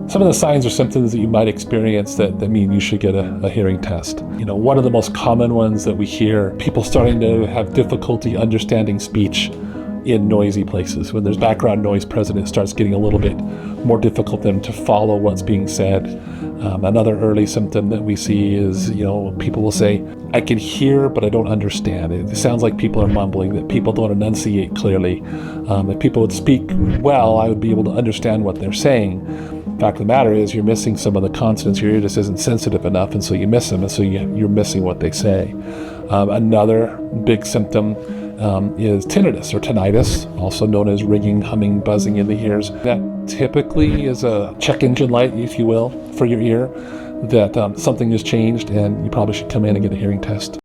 Some of the signs or symptoms that you might experience that mean you should get a hearing test. One of the most common ones that we hear, people starting to have difficulty understanding speech in noisy places. When there's background noise present, it starts getting a little bit more difficult for them to follow what's being said. Another early symptom that we see is, people will say, I can hear, but I don't understand. It sounds like people are mumbling, that people don't enunciate clearly. If people would speak well, I would be able to understand what they're saying. The fact of the matter is you're missing some of the consonants. Your ear just isn't sensitive enough, and so you miss them, and so you're missing what they say. Another big symptom is tinnitus or tinnitus, also known as ringing, humming, buzzing in the ears. That typically is a check engine light, if you will, for your ear, that something has changed and you probably should come in and get a hearing test.